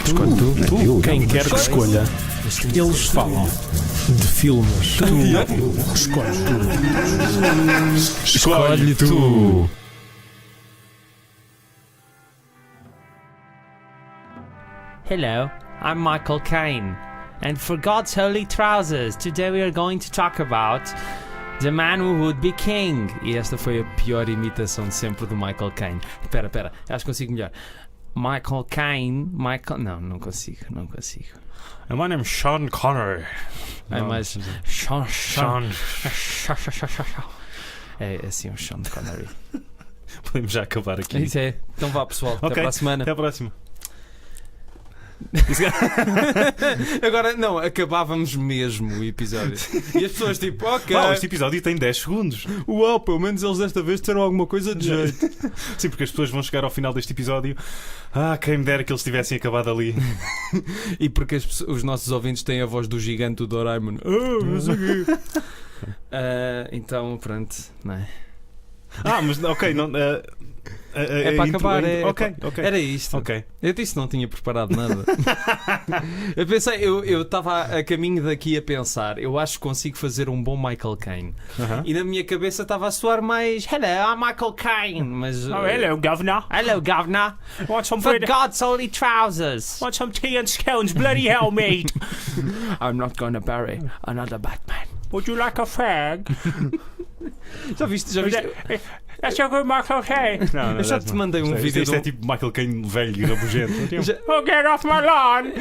Escolhe tu. Quem quer que escolha. Eles falam de filmes. Tu escolhe tu. Escolhe tu. Hello, I'm Michael Caine, and for God's holy trousers, today we are going to talk about The Man Who Would Be King. E esta foi a pior imitação de sempre do Michael Caine. Espera, acho que consigo melhor. Michael Caine, não consigo. And my name is Sean Connery. É mais Sean. É assim um Sean Connery. Podemos já acabar aqui. Isso é. Então vá, pessoal, até para a semana. Até a próxima. Agora, não, acabávamos mesmo o episódio. E as pessoas tipo, ok. Este episódio tem 10 segundos. Uau, pelo menos eles desta vez disseram alguma coisa de jeito. Sim, porque as pessoas vão chegar ao final deste episódio. Quem me dera que eles tivessem acabado ali. E porque os nossos ouvintes têm a voz do gigante do Doraemon. Não sei o quê. Então, pronto, não é? Mas ok, não. É para acabar, Ok. Era isto. Ok. Eu disse que não tinha preparado nada. Eu pensei, eu estava a caminho daqui a pensar, eu acho que consigo fazer um bom Michael Caine. E na minha cabeça estava a soar mais Hello, I'm Michael Caine. Mas, hello, governor. Hello, governor. Want some For God's holy trousers. Want some tea and scones? Bloody hell, mate. I'm not gonna bury another Batman. Would you like a fag? Já viste? That's a good Michael Caine. Eu já te mandei um vídeo. Isto é tipo Michael Caine velho e rabugento. Get off my lawn!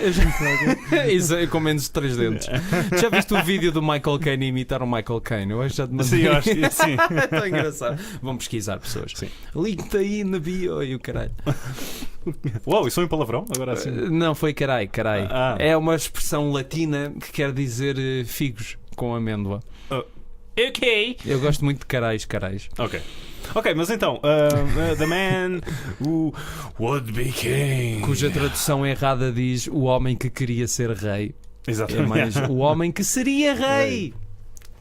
Isso é com menos de 3 dentes. Já viste o vídeo do Michael Caine imitar o Michael Caine? Eu acho que já te mandei. Sim, eu acho que sim. É tão engraçado. Vão pesquisar, pessoas. Sim. Link-te aí na bio e o caralho. Uau, isso foi um palavrão? Agora assim. Não, foi carai. É uma expressão latina que quer dizer figos com amêndoa. Ok. Eu gosto muito de carais. Ok, mas então, The Man Who Would Be King, cuja tradução errada diz o homem que queria ser rei. Exatamente. É mais o homem que seria rei.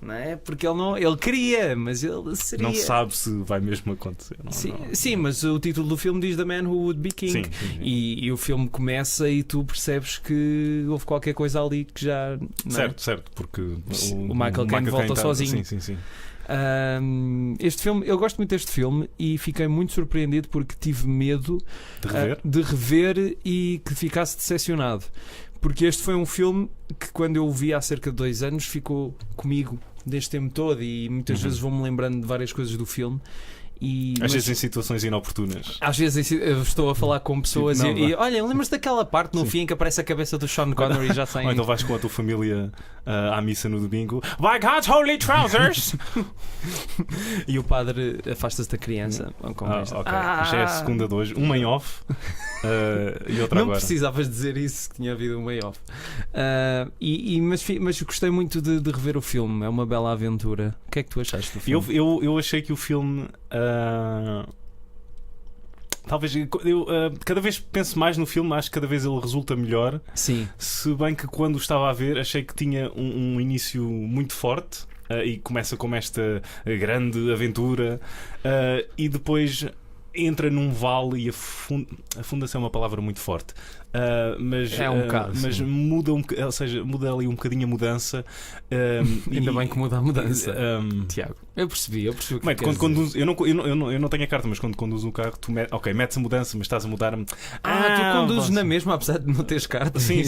Não é? Porque ele queria, mas ele seria. Não sabe se vai mesmo acontecer. Sim, mas o título do filme diz The Man Who Would Be King. Sim. E o filme começa e tu percebes que houve qualquer coisa ali que já. Certo, porque o Michael Caine volta sozinho. Sim. Este filme, eu gosto muito deste filme e fiquei muito surpreendido porque tive medo de rever e que ficasse decepcionado. Porque este foi um filme que, quando eu o vi há cerca de 2 anos, ficou comigo desde tempo todo e muitas vezes vou-me lembrando de várias coisas do filme. Às vezes em situações inoportunas. Às vezes eu estou a falar com pessoas e olha, lembras-te daquela parte no fim em que aparece a cabeça do Sean Connery já sem. Ou então vais com a tua família à missa no domingo. By God's holy trousers! E o padre afasta-se da criança. Ok. Já é a segunda de hoje. Um em off e outra não agora. Não precisavas dizer isso, que tinha havido um em off. Mas gostei muito de rever o filme. É uma bela aventura. O que é que tu achaste do filme? Eu achei que o filme. Talvez eu cada vez penso mais no filme, acho que cada vez ele resulta melhor. Sim. Se bem que quando o estava a ver achei que tinha um início muito forte e começa como esta grande aventura e depois entra num vale e afunda-se é uma palavra muito forte. Mas é um bocado, mas muda ou seja, muda ali um bocadinho a mudança. Ainda bem que muda a mudança, Tiago. Eu percebi o que bem, quando conduz, eu não tenho a carta, mas quando conduz um carro, tu metes a mudança, mas estás a mudar-me. Tu conduzes na mesma, apesar de não teres carta. Sim.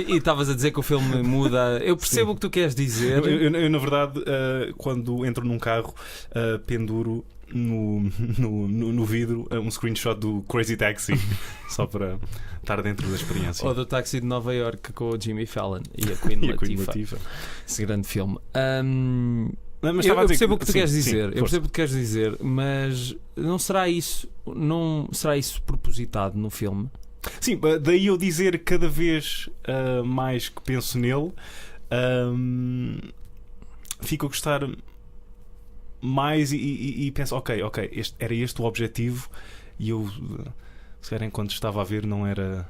E estavas a dizer que o filme muda. Eu percebo o que tu queres dizer. Eu na verdade, quando entro num carro, penduro no vidro um screenshot do Crazy Taxi só para estar dentro da experiência. Ou do Táxi de Nova York com o Jimmy Fallon e a Queen Latifah. Esse grande filme. Eu percebo o que tu queres dizer. Eu percebo o que queres dizer, mas não será isso propositado no filme? Sim, daí eu dizer cada vez mais que penso nele, fico a gostar mais e penso, ok, era este o objetivo, e eu, se calhar, enquanto estava a ver, não era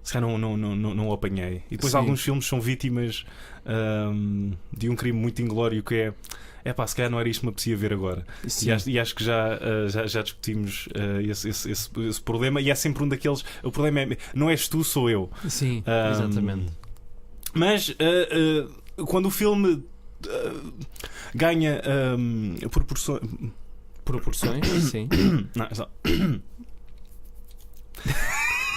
se calhar não o apanhei. E depois Sim. alguns filmes são vítimas de um crime muito inglório que é pá, se calhar não era isto que me apetecia ver agora. E acho que já discutimos esse problema, e é sempre um daqueles. O problema é não és tu, sou eu. Sim, exatamente. Mas quando o filme ganha Proporções, sim. Não, é só...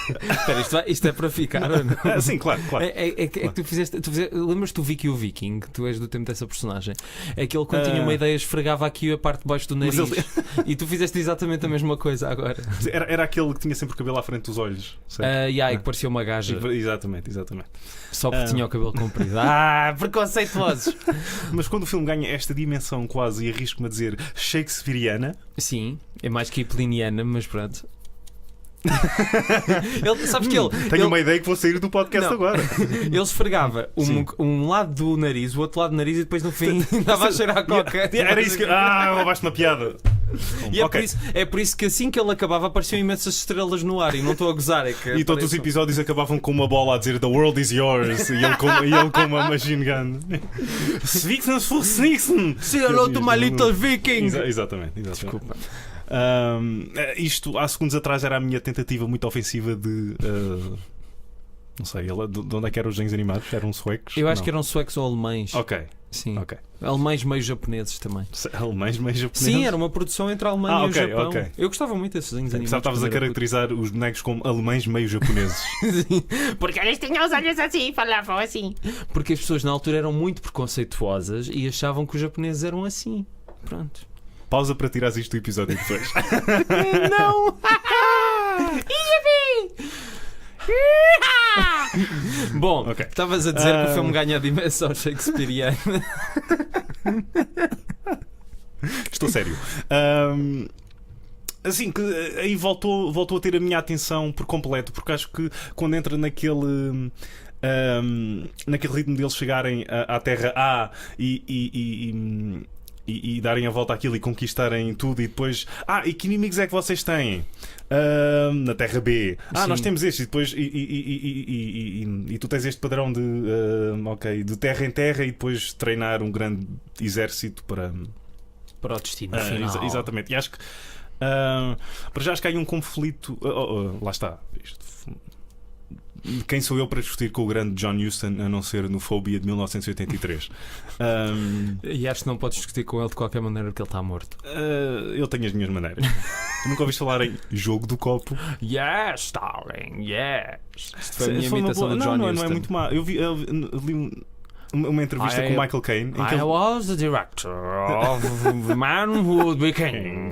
Espera, isto é para ficar ou não? Sim, claro. É que tu fizeste. Lembras-te do Vicky o Viking? Tu és do tempo dessa personagem. É que ele, quando tinha uma ideia, esfregava aqui a parte de baixo do nariz. E tu fizeste exatamente a mesma coisa agora. Era aquele que tinha sempre o cabelo à frente dos olhos. E que parecia uma gaja. Exatamente. Só porque tinha o cabelo comprido. Preconceituosos! Mas quando o filme ganha esta dimensão quase, e arrisco-me a dizer, shakespeariana. Sim, é mais que hipliniana, mas pronto. Sabes que Tenho uma ideia que vou sair do podcast agora. Ele esfregava um lado do nariz, o outro lado do nariz, e depois no fim estava a cheirar a coca. Era isso que. Roubaste uma piada. E é por isso que assim que ele acabava apareciam imensas estrelas no ar. E não estou a gozar. E todos os episódios acabavam com uma bola a dizer The world is yours. E ele com uma machine gun. Svixen for Snixen. Say hello to my little Viking. Exatamente. Desculpa. Isto há segundos atrás era a minha tentativa muito ofensiva de não sei, de onde é que eram os desenhos animados? Eram suecos? Eu acho que eram suecos ou alemães. Ok. Sim. Alemães meio japoneses também. Alemães meio japoneses? Sim, era uma produção entre a Alemanha e o Japão. Okay. Eu gostava muito desses desenhos animados. Estavas a caracterizar os bonecos como alemães meio japoneses. Sim. Porque eles tinham os olhos assim e falavam assim. Porque as pessoas na altura eram muito preconceituosas e achavam que os japoneses eram assim. Pronto. Pausa para tirares isto do episódio depois. Não! Bom, estavas a dizer que o filme ganha a dimensão shakespeariana. Estou sério. Assim, que aí voltou a ter a minha atenção por completo, porque acho que quando entra naquele ritmo deles chegarem à Terra A e darem a volta àquilo e conquistarem tudo, e depois e que inimigos é que vocês têm na Terra B? Nós temos este, e depois e tu tens este padrão de terra em terra, e depois treinar um grande exército para o destino final. Exatamente. E acho que para já acho que há aí um conflito. Lá está. Quem sou eu para discutir com o grande John Huston, a não ser no Phobia de 1983? E acho que não podes discutir com ele de qualquer maneira, porque ele está morto. Eu tenho as minhas maneiras. Nunca ouviste falar em Jogo do Copo? Yes, darling, yes. Isto foi a minha Foi imitação do John Huston. Não é muito má. Eu li uma entrevista com o Michael Caine em que I was the director of The Man Who Would Be King.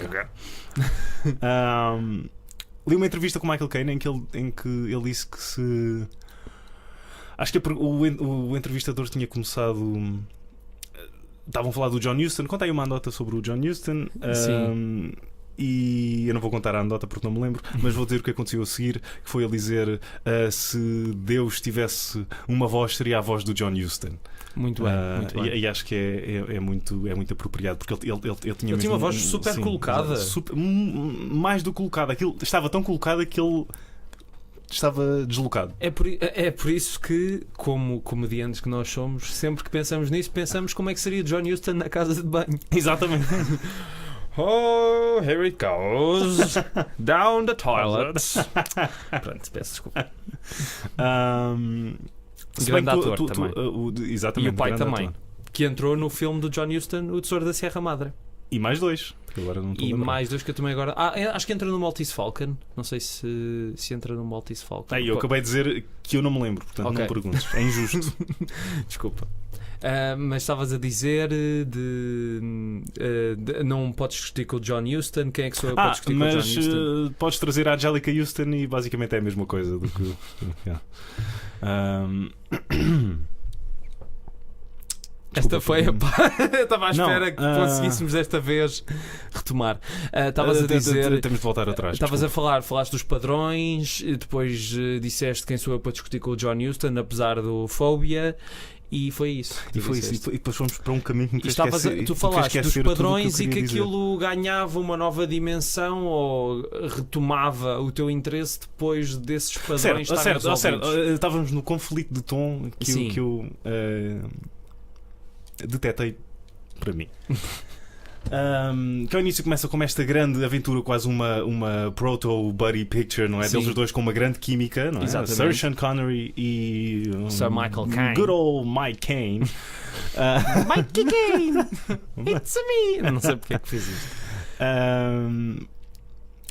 Li uma entrevista com o Michael Caine em que ele disse que se... Acho que o entrevistador tinha começado... Estavam a falar do John Huston. Conta aí uma anedota sobre o John Huston. Sim. E eu não vou contar a anedota porque não me lembro, mas vou dizer o que aconteceu a seguir, que foi ele dizer se Deus tivesse uma voz, seria a voz do John Huston. Muito bem, muito bem. E acho que é muito apropriado, porque ele tinha uma voz super colocada. Mais do que colocada. Aquilo estava tão colocada que ele estava deslocado. É por isso que, como comediantes que nós somos, sempre que pensamos nisso, pensamos como é que seria John Huston na casa de banho. Exatamente. Oh, here it goes down the toilet. Pronto, peço desculpa. Grande ator também. Exatamente, e o pai também, ator. Que entrou no filme do John Huston, O Tesouro da Sierra Madre. E mais dois. Agora não estou a lembrar. Mais dois que eu também agora. Acho que entra no Maltese Falcon. Não sei se entra no Maltese Falcon. Eu acabei de dizer que eu não me lembro, portanto não perguntes. É injusto. Desculpa. Mas estavas a dizer não podes discutir com o John Huston. Quem é que sou eu para discutir com o John Huston? Mas podes trazer a Angelica Huston e basicamente é a mesma coisa do que. Esta foi a eu estava à espera que conseguíssemos desta vez retomar. Estavas a dizer. Temos de voltar atrás. Estavas a falaste dos padrões, depois disseste quem sou eu para discutir com o John Huston, apesar do Phobia. E foi isso. E depois fomos para um caminho que tu falaste dos padrões e que aquilo ganhava uma nova dimensão ou retomava o teu interesse depois desses padrões estarem resolvidos. Estávamos no conflito de tom que eu detetei para mim. Que ao início começa como esta grande aventura, quase uma proto-buddy picture, não é? Deles os dois com uma grande química, não é? Exatamente. Sir Sean Connery e Sir Michael Caine. Good old Mike Caine. Mike Caine! It's me! Não sei porque é que fiz isto.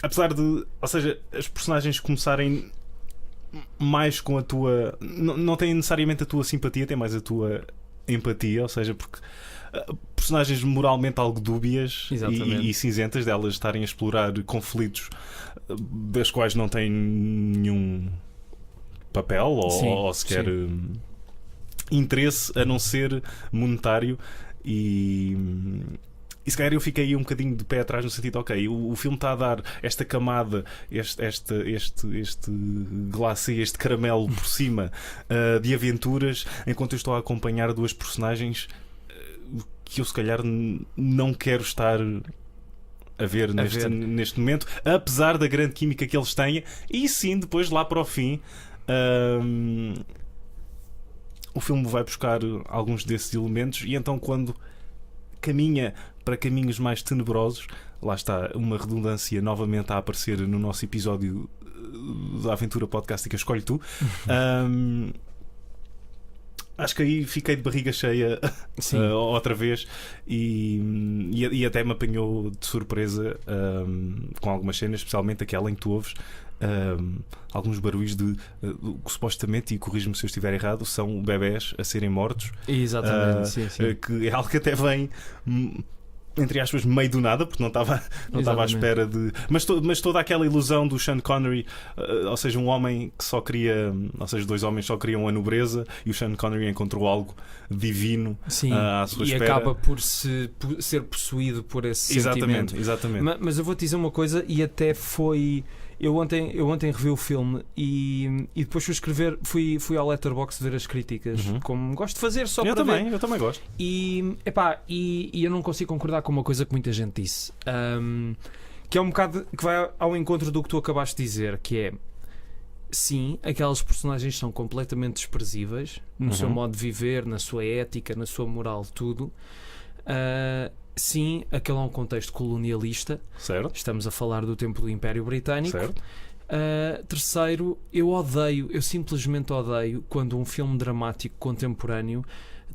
Apesar de, ou seja, as personagens começarem mais com a tua. Não têm necessariamente a tua simpatia, têm mais a tua empatia, ou seja, porque personagens moralmente algo dúbias e cinzentas, delas estarem a explorar conflitos das quais não têm nenhum papel ou sequer interesse a não ser monetário. E se calhar eu fiquei um bocadinho de pé atrás no sentido, ok, o filme está a dar esta camada, este glacê, este caramelo por cima de aventuras, enquanto eu estou a acompanhar duas personagens que eu se calhar não quero estar a ver neste momento, apesar da grande química que eles têm. E sim, depois lá para o fim o filme vai buscar alguns desses elementos, e então quando caminha para caminhos mais tenebrosos, lá está uma redundância novamente a aparecer no nosso episódio da Aventura Podcastica Escolhe Tu. Acho que aí fiquei de barriga cheia outra vez e até me apanhou de surpresa com algumas cenas, especialmente aquela em que tu ouves alguns barulhos de que supostamente, e corrijo-me se eu estiver errado, são bebés a serem mortos. Exatamente, sim. Que é algo que até vem, entre aspas, meio do nada, porque não estava à espera de. Mas toda aquela ilusão do Sean Connery, ou seja, um homem que só queria, ou seja, dois homens só queriam a nobreza, e o Sean Connery encontrou algo divino à sua espera. E acaba por ser possuído por esse sentimento. Exatamente. Mas eu vou-te dizer uma coisa, e até foi. Eu ontem revi o filme e depois fui ao Letterboxd ver as críticas, como gosto de fazer só para ver. Eu também gosto. E eu não consigo concordar com uma coisa que muita gente disse, que é um bocado que vai ao encontro do que tu acabaste de dizer, que é: sim, aquelas personagens são completamente desprezíveis no seu modo de viver, na sua ética, na sua moral, tudo. Sim, aquele é um contexto colonialista. Certo. Estamos a falar do tempo do Império Britânico. Certo. Terceiro, eu simplesmente odeio quando um filme dramático contemporâneo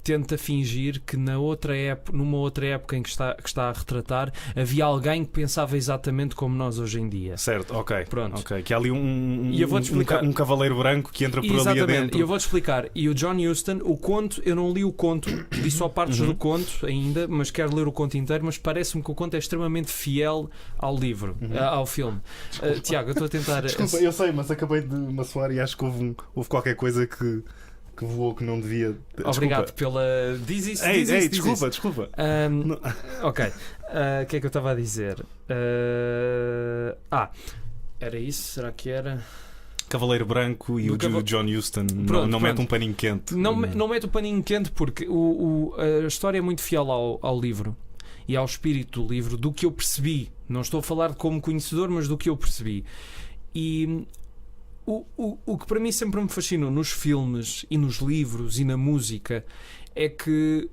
tenta fingir que numa outra época em que está a retratar, havia alguém que pensava exatamente como nós hoje em dia. Certo, ok. Pronto. Okay. Que há ali um cavaleiro branco que entra por ali adentro. E eu vou-te explicar. E o John Huston, o conto, eu não li o conto, li só partes do conto ainda, mas quero ler o conto inteiro, mas parece-me que o conto é extremamente fiel ao livro, ao filme. Tiago, eu estou a tentar... Desculpa, eu sei, mas acabei de me assoar e acho que houve qualquer coisa que voou que não devia. Desculpa. Obrigado pela. Diz isso. Desculpa. Ok. O que é que eu estava a dizer? Era isso? Será que era? Cavaleiro Branco e o John Huston não mete um paninho quente. Não mete um paninho quente porque a história é muito fiel ao livro e ao espírito do livro, do que eu percebi. Não estou a falar como conhecedor, mas do que eu percebi. E o que para mim sempre me fascinou nos filmes e nos livros e na música é que,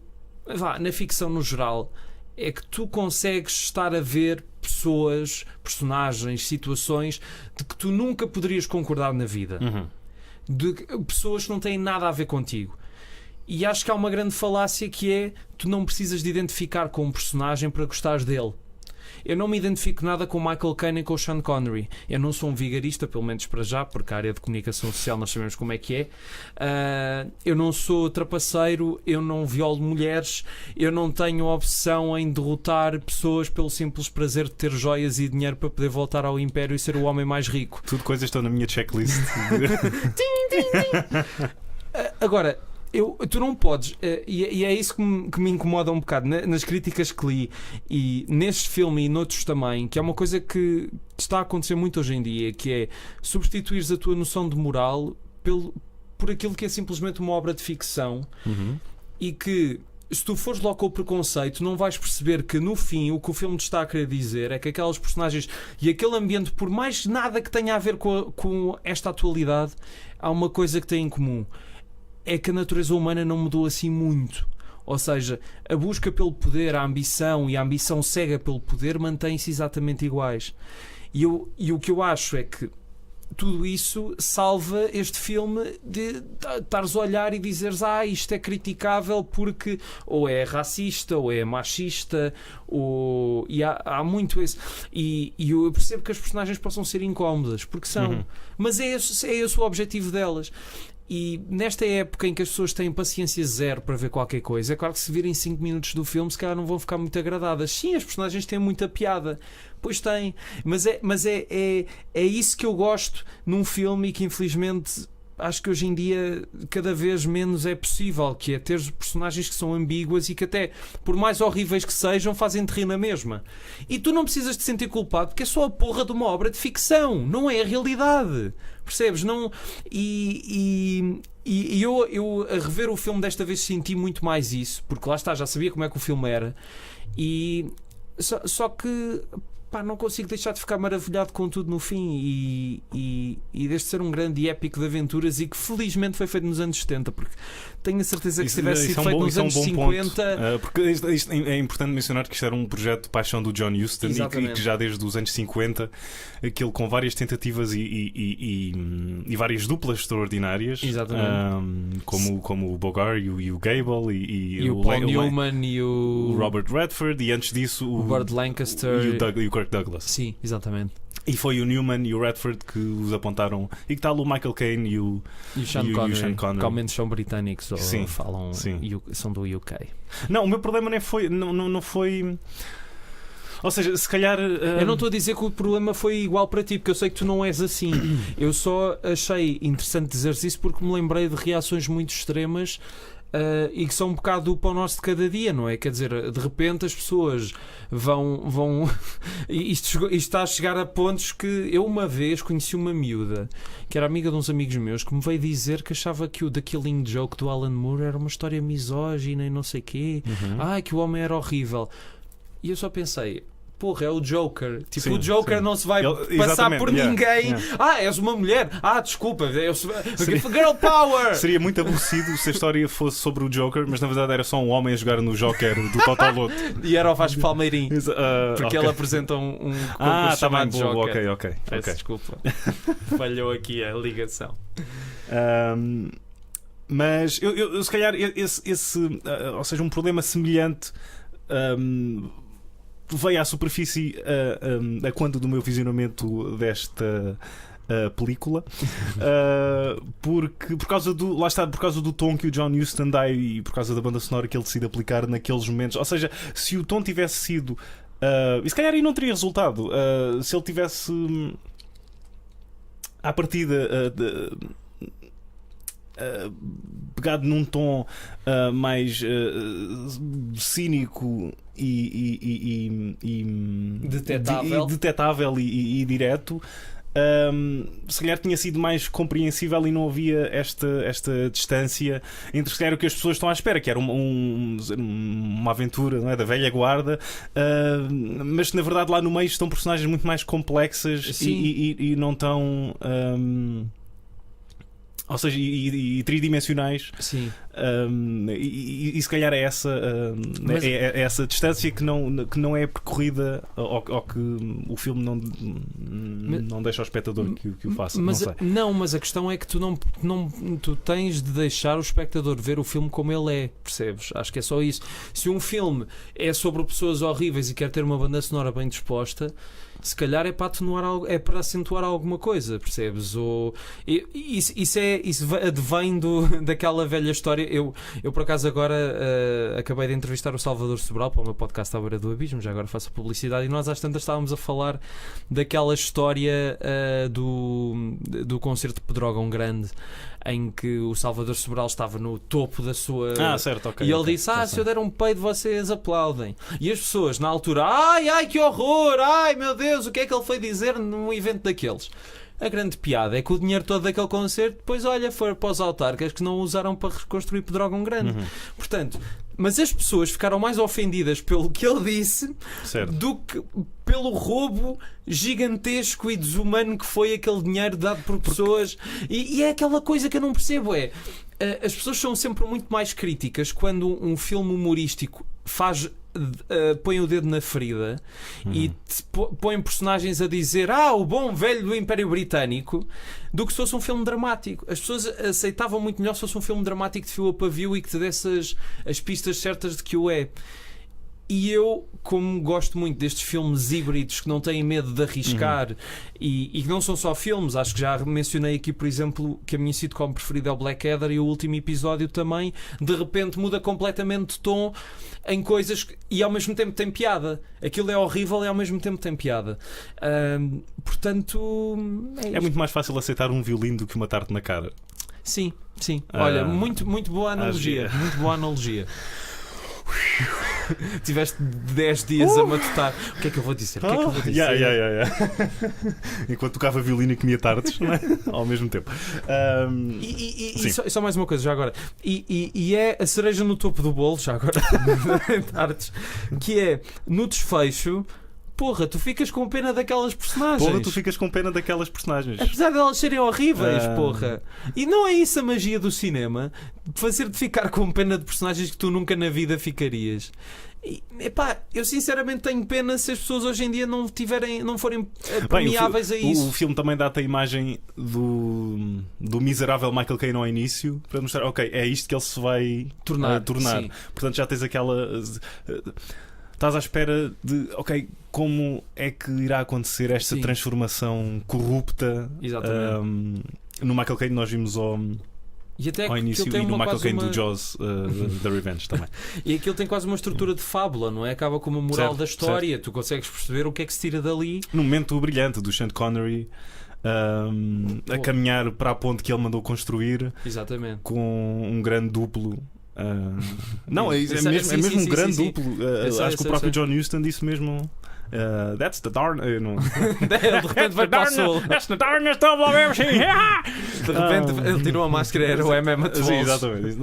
na ficção no geral, é que tu consegues estar a ver pessoas, personagens, situações de que tu nunca poderias concordar na vida. De pessoas que não têm nada a ver contigo. E acho que há uma grande falácia que é: tu não precisas de identificar com um personagem para gostares dele. Eu não me identifico nada com o Michael Caine e com o Sean Connery. Eu não sou um vigarista, pelo menos para já, porque a área de comunicação social nós sabemos como é que é. Eu não sou trapaceiro, eu não violo mulheres, eu não tenho obsessão em derrotar pessoas pelo simples prazer de ter joias e dinheiro para poder voltar ao Império e ser o homem mais rico. Tudo coisas estão na minha checklist. Agora, tu não podes, e é isso que me incomoda um bocado nas críticas que li, e neste filme e noutros também, que é uma coisa que está a acontecer muito hoje em dia, que é substituires a tua noção de moral por aquilo que é simplesmente uma obra de ficção e que, se tu fores logo com o preconceito, não vais perceber que no fim o que o filme te está a querer dizer é que aquelas personagens e aquele ambiente, por mais nada que tenha a ver com esta atualidade, há uma coisa que tem em comum: é que a natureza humana não mudou assim muito. Ou seja, a busca pelo poder, a ambição e a ambição cega pelo poder mantêm-se exatamente iguais. E o que eu acho é que tudo isso salva este filme de estares a olhar e dizeres isto é criticável porque ou é racista ou é machista e há muito esse e eu percebo que as personagens possam ser incómodas porque são, mas é esse o objetivo delas. E nesta época em que as pessoas têm paciência zero para ver qualquer coisa, é claro que se virem 5 minutos do filme se calhar não vão ficar muito agradadas. Sim, as personagens têm muita piada, pois têm, mas é isso que eu gosto num filme e que infelizmente acho que hoje em dia cada vez menos é possível, que é ter personagens que são ambíguas e que até, por mais horríveis que sejam, fazem-te rir na mesma. E tu não precisas te sentir culpado porque é só a porra de uma obra de ficção, não é a realidade. Percebes? Não... E eu a rever o filme desta vez senti muito mais isso, porque lá está, já sabia como é que o filme era e só que não consigo deixar de ficar maravilhado com tudo no fim e desde ser um grande épico de aventuras e que felizmente foi feito nos anos 70, porque tenho a certeza que se tivesse sido feito nos anos 50 porque isto é importante mencionar que isto era um projeto de paixão do John Huston e que já desde os anos 50 aquilo com várias tentativas e várias duplas extraordinárias, como o Bogart e o Gable e o Paul Newman e o Robert Redford e antes disso o Burt Lancaster e o Kirk Douglas. Sim, exatamente. E foi o Newman e o Redford que os apontaram. E que tal o Michael Caine e o Sean Connery, que ao menos são britânicos ou falam, são do UK. Não, o meu problema nem foi. Não foi. Ou seja, se calhar. Eu não estou a dizer que o problema foi igual para ti, porque eu sei que tu não és assim. Eu só achei interessante dizeres isso porque me lembrei de reações muito extremas. E que são um bocado do pão nosso de cada dia, não é? Quer dizer, de repente as pessoas vão isto está a chegar a pontos que eu uma vez conheci uma miúda que era amiga de uns amigos meus que me veio dizer que achava que o The Killing Joke do Alan Moore era uma história misógina e não sei quê, que o homem era horrível. E eu só pensei, porra, é o Joker. Tipo, o Joker não se vai passar por ninguém. És uma mulher. Desculpa. Girl Power! Seria muito aborrecido se a história fosse sobre o Joker, mas na verdade era só um homem a jogar no Joker do Totoloto. E era o Vasco Palmeirim. Porque ele apresenta um concurso chamado Joker. Ok. Desculpa. Falhou aqui a ligação. Mas eu se calhar ou seja, um problema semelhante veio à superfície a quando do meu visionamento desta película, porque por causa do tom que o John Huston dá e por causa da banda sonora que ele decide aplicar naqueles momentos. Ou seja, se o tom tivesse sido e se calhar aí não teria resultado, se ele tivesse à partida pegado num tom mais cínico e detetável e direto, se calhar tinha sido mais compreensível e não havia esta distância entre se calhar o que as pessoas estão à espera, que era uma aventura, não é, da velha guarda, mas na verdade lá no meio estão personagens muito mais complexas e não tão ou seja, e tridimensionais. Sim. E se calhar é essa distância que não é percorrida ou que o filme não deixa ao espectador que o faça. Mas a questão é que tu tens de deixar o espectador ver o filme como ele é, percebes? Acho que é só isso. Se um filme é sobre pessoas horríveis e quer ter uma banda sonora bem disposta, se calhar é para atenuar algo, é para acentuar alguma coisa, percebes? Isso advém daquela velha história. Eu por acaso agora acabei de entrevistar o Salvador Sobral para o meu podcast À Beira do Abismo, já agora faço publicidade, e nós às tantas estávamos a falar daquela história do concerto de Pedrógão Grande, em que o Salvador Sobral estava no topo da sua... certo, ok. E ele disse, se eu der um peido vocês aplaudem. E as pessoas na altura, ai que horror, ai meu Deus, o que é que ele foi dizer num evento daqueles? A grande piada é que o dinheiro todo daquele concerto depois, olha, foi para os autarcas que não o usaram para reconstruir Pedrógão Grande. Portanto, mas as pessoas ficaram mais ofendidas pelo que ele disse do que pelo roubo gigantesco e desumano que foi aquele dinheiro dado por pessoas. E é aquela coisa que eu não percebo, as pessoas são sempre muito mais críticas quando um filme humorístico põe o dedo na ferida e põe personagens a dizer o bom velho do Império Britânico, do que se fosse um filme dramático. As pessoas aceitavam muito melhor se fosse um filme dramático de fio a pavio e que te desse as pistas certas de que o é. E eu, como gosto muito destes filmes híbridos que não têm medo de arriscar e que não são só filmes, acho que já mencionei aqui, por exemplo, que a minha sitcom preferida é o Blackadder, e o último episódio também de repente muda completamente de tom em coisas e ao mesmo tempo tem piada. Aquilo é horrível e ao mesmo tempo tem piada. Portanto, é muito mais fácil aceitar um violino do que uma tarte na cara. Sim. Olha, muito boa analogia. Muito boa analogia. Tiveste 10 dias a matutar. O que é que eu vou dizer? Enquanto tocava violino e comia tartes, não é? Ao mesmo tempo. E só mais uma coisa, já agora. E é a cereja no topo do bolo, já agora, tartes, que é no desfecho. Porra, tu ficas com pena daquelas personagens. Apesar de elas serem horríveis, porra. E não é isso a magia do cinema? Fazer-te ficar com pena de personagens que tu nunca na vida ficarias. E, eu sinceramente tenho pena se as pessoas hoje em dia não forem permeáveis a isso. O filme também dá-te a imagem do miserável Michael Caine ao início para mostrar, ok, é isto que ele se vai tornar. Portanto, já tens aquela... Estás à espera de, ok, como é que irá acontecer esta transformação corrupta. No Michael Caine nós vimos ao início, e no Michael Caine do Jaws da Revenge também. E aquilo tem quase uma estrutura de fábula, não é? Acaba com uma moral da história. Tu consegues perceber o que é que se tira dali. Num momento brilhante do Sean Connery a caminhar para a ponte que ele mandou construir. Exatamente. Com um grande duplo. Não, é mesmo um grande duplo. Acho que o próprio John Huston disse mesmo. That's the darn. De repente vai para o sul. That's the darnest double I've ever seen. De repente ele tirou a máscara, era o Emmett Walsh. Sim, exatamente.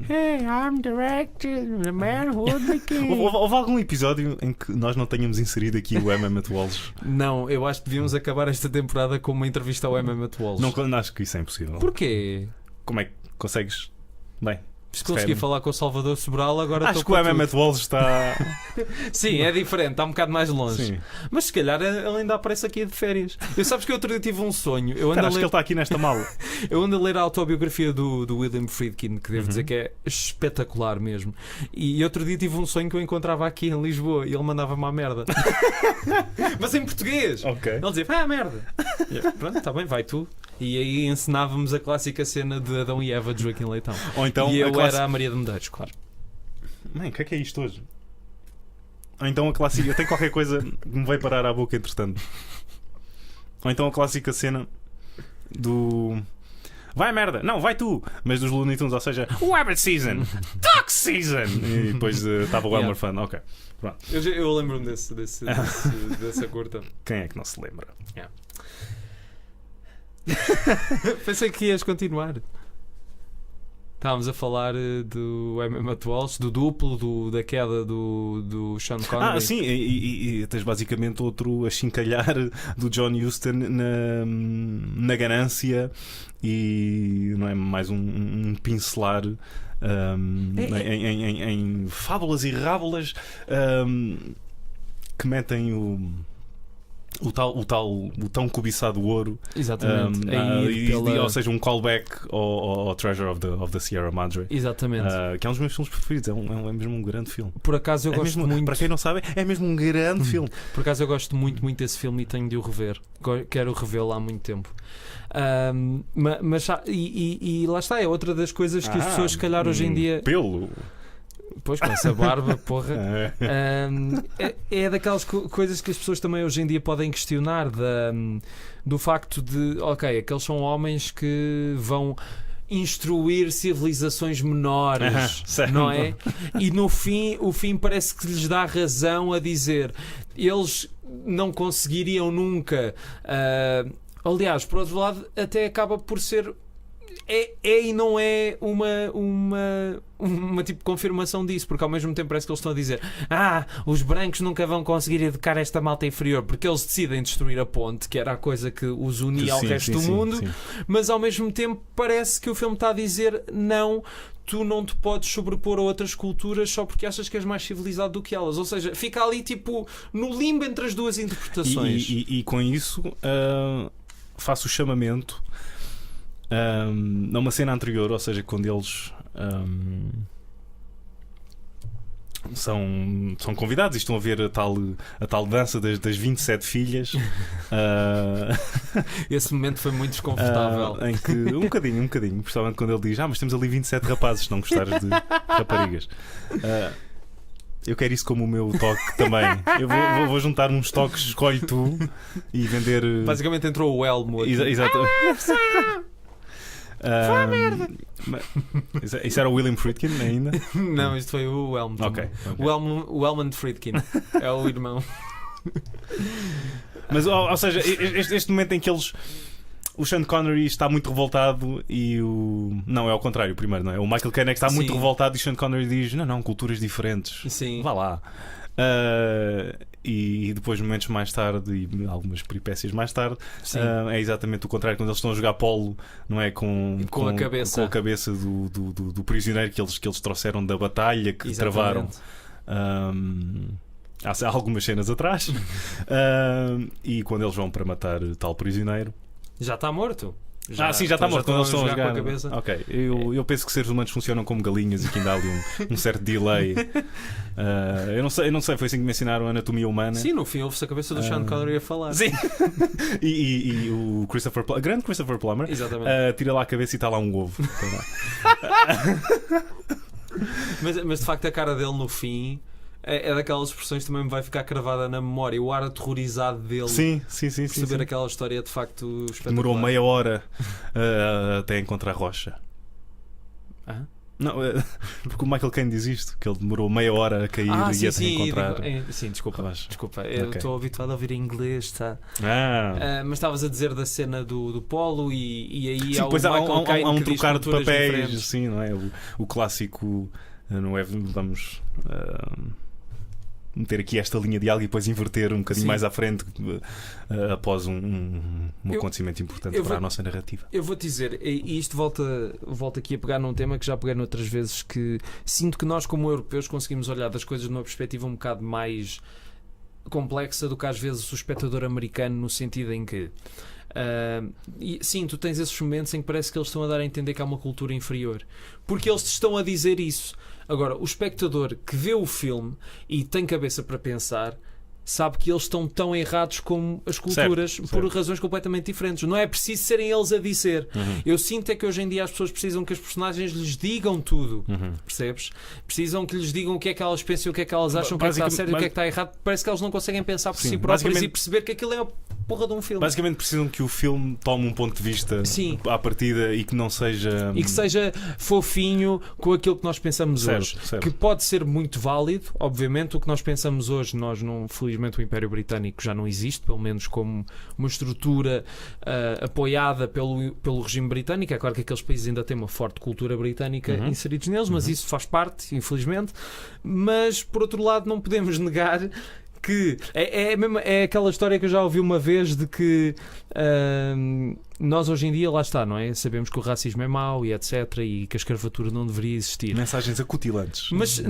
Hey, I'm directing the man who would be king. Houve algum episódio em que nós não tenhamos inserido aqui o Emmett Walsh? Não, eu acho que devíamos acabar esta temporada com uma entrevista ao Emmett Walsh. Não, acho que isso é impossível. Porquê? Como é que consegues? Bem, se consegui falar com o Salvador Sobral, agora acho que o Emmett Walsh está... Sim, é diferente, está um bocado mais longe. Sim. Mas se calhar ele ainda aparece aqui de férias. Sabes que outro dia tive um sonho. Acho que ele está aqui nesta mala. Eu ando a ler a autobiografia do William Friedkin, que devo dizer que é espetacular mesmo. E outro dia tive um sonho que eu encontrava aqui em Lisboa e ele mandava-me à merda. Mas em português. Okay. Ele dizia, merda. Pronto, está bem, vai tu. E aí ensinávamos a clássica cena de Adão e Eva de Joaquim Leitão. Ou então e eu era a Maria de Medeiros, claro. Mãe, o que é isto hoje? Ou então a clássica... Eu tenho qualquer coisa que me vai parar à boca entretanto. Ou então a clássica cena do... Vai merda, não, vai tu. Mas dos Looney Tunes, ou seja, Rabbit Season, Duck Season. E depois estava o Elmer Fun. Ok, pronto. Eu lembro-me dessa curta. Quem é que não se lembra? Yeah. Pensei que ias continuar. Estávamos a falar do Emmett Walsh, do duplo, da queda do Sean Connery. Sim, e tens basicamente outro a chincalhar do John Huston na ganância, e não é mais um pincelar em fábulas e rábulas que metem o tão cobiçado ouro. Exatamente. Ou seja, um callback ao Treasure of the Sierra Madre. Exatamente. Que é um dos meus filmes preferidos. É mesmo um grande filme. Por acaso eu gosto muito. Para quem não sabe, é mesmo um grande filme. Por acaso eu gosto muito desse filme e tenho de o rever. Quero revê-lo há muito tempo. Mas lá está, é outra das coisas que as pessoas, se calhar, hoje em dia. Pelo. Pois, com essa barba, porra. É daquelas coisas que as pessoas também hoje em dia podem questionar, do facto de, ok, aqueles são homens que vão instruir civilizações menores, não é? E no fim, o fim parece que lhes dá razão a dizer, eles não conseguiriam nunca. Aliás, por outro lado, até acaba por ser. É e não é uma tipo confirmação disso, porque ao mesmo tempo parece que eles estão a dizer: os brancos nunca vão conseguir educar esta malta inferior, porque eles decidem destruir a ponte, que era a coisa que os unia ao resto do mundo. Mas ao mesmo tempo parece que o filme está a dizer: não, tu não te podes sobrepor a outras culturas só porque achas que és mais civilizado do que elas. Ou seja, fica ali tipo no limbo entre as duas interpretações. E com isso faço o chamamento numa cena anterior, ou seja, quando eles são convidados e estão a ver a tal dança das 27 filhas. Esse momento foi muito desconfortável. Em que, um bocadinho, principalmente quando ele diz: mas temos ali 27 rapazes, se não gostares de raparigas. Eu quero isso como o meu toque também. Eu vou juntar uns toques, escolhe tu, e vender. Basicamente entrou o Elmo aqui. Exato. Isso era o William Friedkin ainda? Não, isto foi o Elmo. Okay. O Elmond Friedkin é o irmão. Mas, ou seja, este momento em que o Sean Connery está muito revoltado e o... Não, é ao contrário, primeiro, não é? O Michael Caine está muito revoltado e o Sean Connery diz: não, culturas diferentes. Sim. Vá lá. E depois, momentos mais tarde, e algumas peripécias mais tarde, é exatamente o contrário, quando eles estão a jogar polo, não é? Com a cabeça do prisioneiro que eles trouxeram da batalha, que travaram há algumas cenas atrás. E quando eles vão para matar tal prisioneiro, já está morto. Já está morto quando eles estão a jogar com a cabeça. Ok, eu penso que seres humanos funcionam como galinhas e que ainda há ali um certo delay. Eu não sei, foi assim que mencionaram a anatomia humana. Sim, no fim ouve-se a cabeça do Sean Connery a falar. Sim. e o grande Christopher Plummer tira lá a cabeça e está lá um ovo. mas de facto a cara dele no fim é daquelas expressões que também me vai ficar cravada na memória. O ar aterrorizado dele. Sim. Perceber aquela história de facto espetacular. Demorou meia hora até encontrar rocha. Não, porque o Michael Caine diz isto, que ele demorou meia hora a cair e até encontrar. Sim, desculpa. Eu estou habituado a ouvir em inglês, tá? Mas estavas a dizer da cena do polo e aí sim, há um trocar de papéis, diferentes. Sim, não é? O clássico, não é? Vamos meter aqui esta linha de algo e depois inverter um bocadinho mais à frente após um acontecimento importante para a nossa narrativa. Eu vou-te dizer, e isto volta aqui a pegar num tema que já peguei noutras vezes, que sinto que nós como europeus conseguimos olhar das coisas numa perspectiva um bocado mais complexa do que às vezes o espectador americano, no sentido em que sim, tu tens esses momentos em que parece que eles estão a dar a entender que há uma cultura inferior, porque eles te estão a dizer isso. Agora, o espectador que vê o filme e tem cabeça para pensar sabe que eles estão tão errados como as culturas, por razões completamente diferentes. Não é preciso serem eles a dizer. Eu sinto é que hoje em dia as pessoas precisam que as personagens lhes digam tudo. Percebes? Precisam que lhes digam o que é que elas pensam, o que é que elas acham, o que é que está certo e o que é que está errado. Parece que eles não conseguem pensar por si próprios e perceber que aquilo é uma porra de um filme. Basicamente precisam que o filme tome um ponto de vista à partida e que não seja... E que seja fofinho com aquilo que nós pensamos hoje. Que pode ser muito válido, obviamente. O que nós pensamos hoje, nós não... Felizmente o Império Britânico já não existe, pelo menos como uma estrutura apoiada pelo regime britânico. É claro que aqueles países ainda têm uma forte cultura britânica inseridos neles, mas isso faz parte, infelizmente. Mas, por outro lado, não podemos negar que é aquela história que eu já ouvi uma vez de que nós hoje em dia, lá está, não é? Sabemos que o racismo é mau e etc, e que a escravatura não deveria existir. Mensagens acutilantes. Mas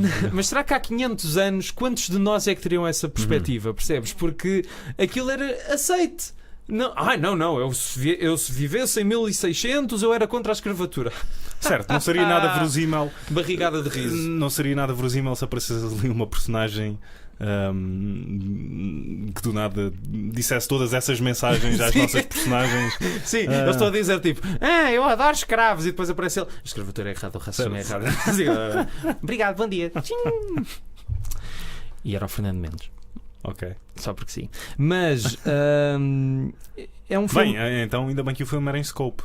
será que há 500 anos quantos de nós é que teriam essa perspectiva, percebes? Porque aquilo era aceite. Não, eu se vivesse em 1600 eu era contra a escravatura. Certo, não seria nada verosímil. Barrigada de riso. Não seria nada verosímil se aparecesse ali uma personagem que do nada dissesse todas essas mensagens às nossas personagens. Sim, eles estão a dizer tipo: eu adoro escravos, e depois aparece ele: a escravatura é errada, o racismo é errado. Obrigado, bom dia. E era o Fernando Mendes. Ok. Só porque sim. Mas é um filme. Bem, então ainda bem que o filme era em scope.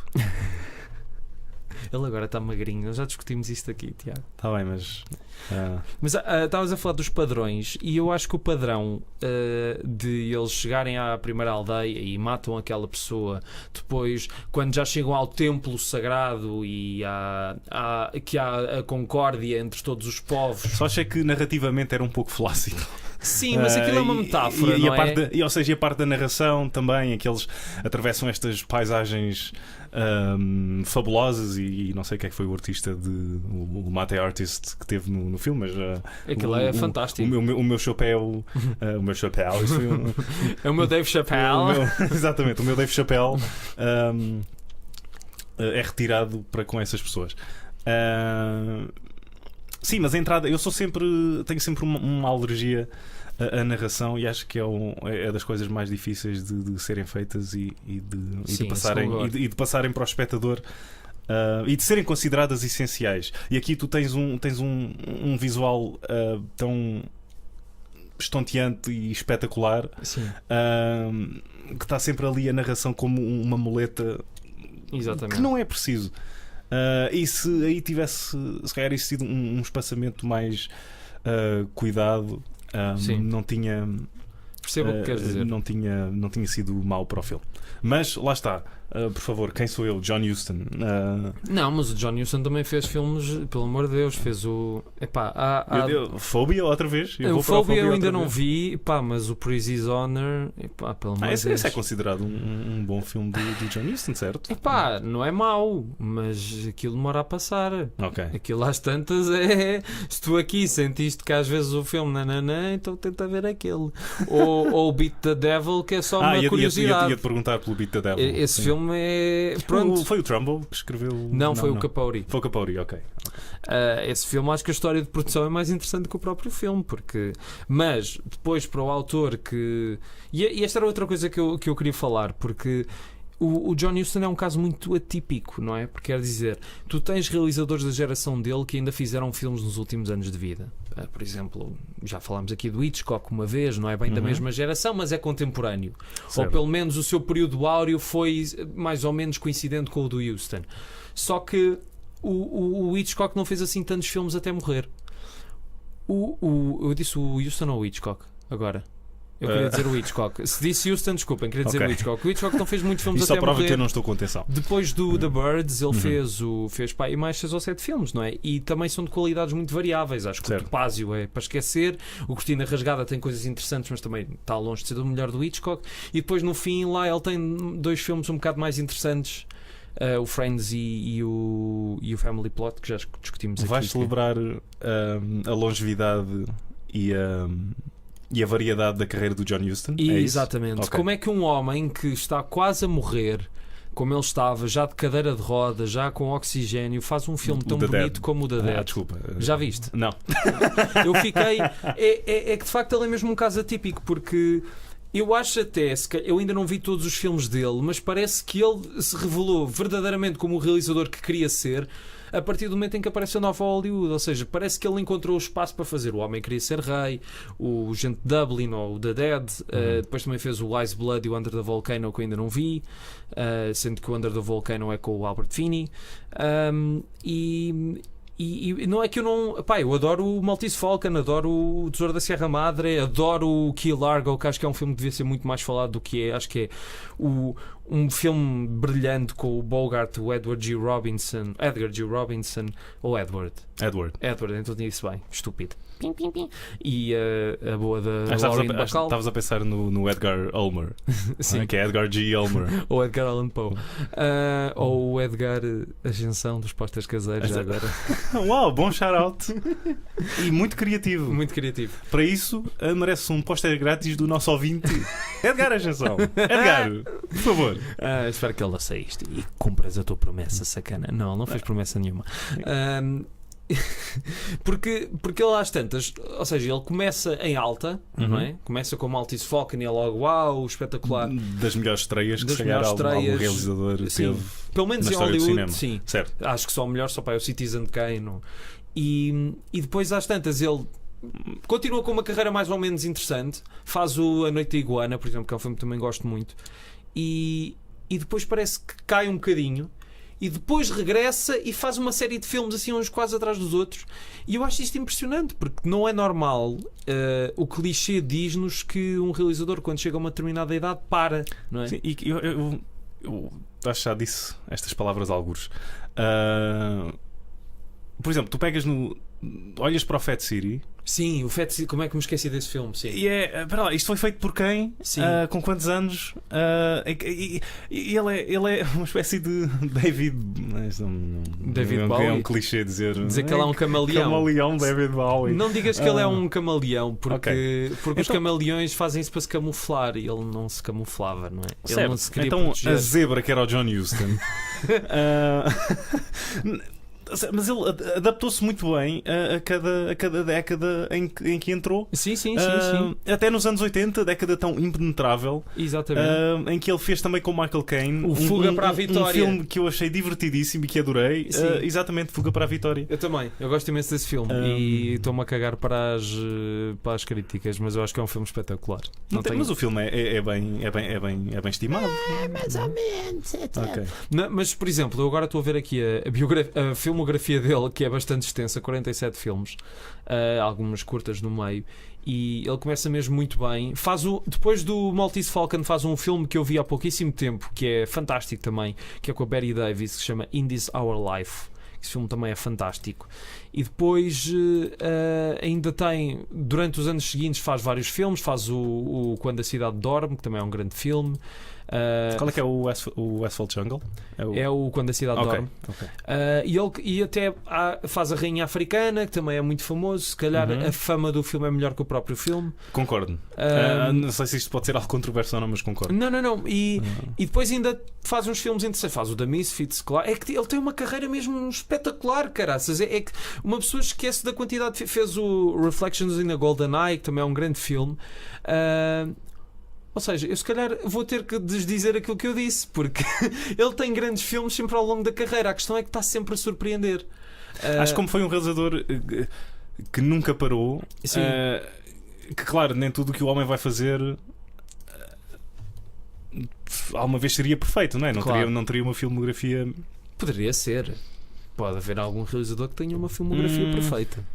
Ele agora está magrinho. Nós já discutimos isto aqui, Tiago. Está bem, mas... Mas estavas a falar dos padrões, e eu acho que o padrão de eles chegarem à primeira aldeia e matam aquela pessoa, depois, quando já chegam ao templo sagrado e que há a concórdia entre todos os povos. Só achei que narrativamente era um pouco flácido. Sim, mas aquilo é uma metáfora, não é? Ou seja, a parte da narração também, que eles atravessam estas paisagens fabulosas e não sei quem é que foi o artista, o Matte Artist que teve no filme, mas aquilo é fantástico. O meu chapéu, o meu chapéu, isso foi é o meu Dave Chappelle. Exatamente, o meu Dave Chappelle é retirado para com essas pessoas. Sim, mas a entrada, tenho sempre uma alergia à narração, e acho que é das coisas mais difíceis de serem feitas e de passarem para o espectador, e de serem consideradas essenciais. E aqui tu tens um visual tão estonteante e espetacular, que está sempre ali a narração como uma muleta. Exatamente. Que não é preciso. E se aí tivesse, se calhar, isso sido um espaçamento mais cuidado, não tinha. Percebo o que queres dizer. Não tinha sido mau para o filme. Mas lá está. Por favor, quem sou eu? John Huston. Não, mas o John Huston também fez filmes, pelo amor de Deus, fez o. Phobia outra vez? O Phobia eu ainda não vi, mas o Prisoner's Honor, pelo amor de Deus. Esse é considerado um bom filme do John Huston, certo? Não é mau, mas aquilo demora a passar. Okay. Aquilo às tantas é. Se tu aqui sentiste que às vezes o filme então tenta ver aquele. Ou o Beat the Devil, que é só uma curiosidade. Ia-te perguntar pelo Beat the Devil. Esse filme é. Pronto. Foi o Trumbo que escreveu? Não, foi o Capote. Foi o Capote, ok. Esse filme, acho que a história de produção é mais interessante que o próprio filme, mas depois para o autor que. E esta era outra coisa que eu queria falar, porque o John Huston é um caso muito atípico, não é? Porque quer dizer, tu tens realizadores da geração dele que ainda fizeram filmes nos últimos anos de vida. Por exemplo, já falámos aqui do Hitchcock uma vez, não é bem da mesma geração, mas é contemporâneo. Certo. Ou pelo menos o seu período áureo foi mais ou menos coincidente com o do Huston. Só que o Hitchcock não fez assim tantos filmes até morrer. Eu disse o Huston ou o Hitchcock? Agora eu queria dizer o Hitchcock. Se disse Huston, desculpem, queria dizer o Hitchcock. O Hitchcock não fez muitos filmes até morrer. Isso só prova que eu não estou com atenção. Depois do The Birds, ele fez e mais 6 ou 7 filmes, não é? E também são de qualidades muito variáveis. Acho que o Topázio é para esquecer. O Cortina Rasgada tem coisas interessantes, mas também está longe de ser o melhor do Hitchcock. E depois, no fim, lá ele tem 2 filmes um bocado mais interessantes. O Friends e o Family Plot, que já discutimos aqui. Vais celebrar a longevidade e a variedade da carreira do John Huston? Exatamente. Okay. Como é que um homem que está quase a morrer, como ele estava, já de cadeira de roda, já com oxigênio, faz um filme tão bonito como o The Dead? Desculpa. Já viste? Não. Eu fiquei... É que de facto ele é mesmo um caso atípico, porque... Eu acho até, eu ainda não vi todos os filmes dele, mas parece que ele se revelou verdadeiramente como o realizador que queria ser a partir do momento em que aparece a nova Hollywood. Ou seja, parece que ele encontrou o espaço para fazer O Homem Queria Ser Rei, o Gente de Dublin ou o The Dead. Depois também fez o Ice Blood e o Under the Volcano, que eu ainda não vi, sendo que o Under the Volcano é com o Albert Finney. E não é que eu não... eu adoro o Maltese Falcon, adoro o Tesouro da Sierra Madre, adoro o Key Largo, que acho que é um filme que devia ser muito mais falado do que é. Acho que é um filme brilhante com o Bogart, o Edgar G. Robinson, ou Edward, então tinha isso bem, estúpido. E a boa da Lauren Bacall. Estavas a pensar no Edgar Ulmer. Sim. Que é Edgar G. Ulmer. Ou Edgar Allan Poe. Ou o Edgar Ascensão dos Postas Caseiros. Já agora. Uau, bom shout-out. E muito criativo. Muito criativo. Para isso, merece um póster grátis do nosso ouvinte Edgar Ascensão. Edgar, por favor. Espero que ele ouça isto e cumpras a tua promessa, sacana. Não fez promessa nenhuma. Porque ele às tantas, ou seja, ele começa em alta, não é? Começa com o Maltese Falcon e é logo uau, espetacular. Das melhores estreias que se calhar algum realizador teve. Pelo menos em Hollywood, sim. Certo. Acho que só o melhor só para o Citizen Kane. E depois às tantas ele continua com uma carreira mais ou menos interessante. Faz A Noite da Iguana, por exemplo, que é um filme que também gosto muito. E depois parece que cai um bocadinho. e depois regressa e faz uma série de filmes assim uns quase atrás dos outros. E eu acho isto impressionante, porque não é normal. O clichê diz-nos que um realizador, quando chega a uma determinada idade, para, não é? Sim, e eu acho que já disse estas palavras algures. Por exemplo, tu pegas olhas para o Fat City. Sim, o Fat City, como é que me esqueci desse filme? Sim. E espera lá, isto foi feito por quem? Sim. Com quantos anos? E ele é uma espécie de David. David Bowie. É um clichê dizer que ele é um camaleão. Camaleão David Bowie. Não digas que ele é um camaleão, porque os então, camaleões fazem isso para se camuflar e ele não se camuflava, não é? Ele certo. não se queria então proteger. a zebra que era o John Huston. Mas ele adaptou-se muito bem a cada década em que entrou. Sim. Até nos anos 80, década tão impenetrável. Exatamente. Em que ele fez também com Michael Caine o Fuga para a Vitória. Um filme que eu achei divertidíssimo e que adorei. Exatamente, Fuga para a Vitória. Eu também. Eu gosto imenso desse filme. E estou-me a cagar para as críticas, mas eu acho que é um filme espetacular. Mas o filme é bem estimado. Mais ou menos, etc. Okay. Não, mas, por exemplo, eu agora estou a ver aqui a filmografia dele, que é bastante extensa, 47 filmes, algumas curtas no meio, e ele começa mesmo muito bem. Depois do Maltese Falcon faz um filme que eu vi há pouquíssimo tempo, que é fantástico também, que é com a Bette Davis, que se chama In This Our Life. Esse filme também é fantástico. E depois ainda tem, durante os anos seguintes, faz vários filmes. Faz o Quando a Cidade Dorme, que também é um grande filme. Qual é que é o Asphalt Jungle? É o Quando a Cidade Dorme. Okay. E até faz a Rainha Africana, que também é muito famoso. Se calhar a fama do filme é melhor que o próprio filme. Concordo. Não sei se isto pode ser algo controverso ou não, mas concordo. Não. E depois ainda faz uns filmes interessantes. Faz o The Misfits, claro. É que ele tem uma carreira mesmo espetacular, caraças. É que uma pessoa esquece da quantidade. Fez o Reflections in a Golden Eye, que também é um grande filme. Ou seja, eu se calhar vou ter que desdizer aquilo que eu disse, porque ele tem grandes filmes sempre ao longo da carreira. A questão é que está sempre a surpreender. Acho que como foi um realizador que nunca parou, que claro, nem tudo o que o homem vai fazer alguma vez seria perfeito, não é? Não teria uma filmografia. Poderia ser. Pode haver algum realizador que tenha uma filmografia perfeita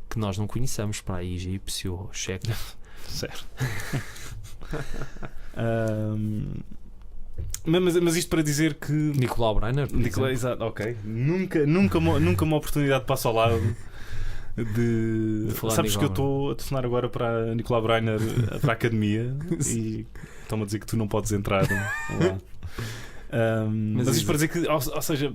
que nós não conheçamos, para aí egípcio ou checo. Certo. Mas isto para dizer que Nicolau Breiner, exato, ok. Nunca uma oportunidade passa ao lado de sabes que eu estou a telefonar agora para Nicolau Breiner, para a academia, e estão-me a dizer que tu não podes entrar lá. Mas isto para dizer que, ou seja,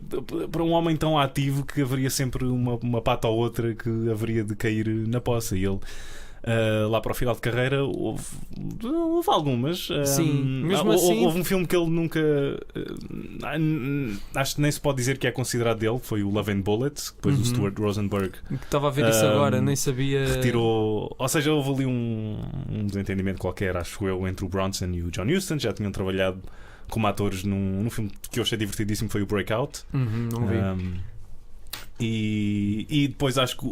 para um homem tão ativo, que haveria sempre uma pata ou outra que haveria de cair na poça, e ele lá para o final de carreira houve algumas. Sim, mesmo assim. Houve um filme que ele nunca. Acho que nem se pode dizer que é considerado dele, foi o Love and Bullets, depois do Stuart Rosenberg. Estava a ver isso agora, nem sabia. Retirou. Ou seja, houve ali um desentendimento qualquer, acho eu, entre o Bronson e o John Huston. Já tinham trabalhado como atores num filme que eu achei divertidíssimo, foi o Breakout. Não vi. E depois acho que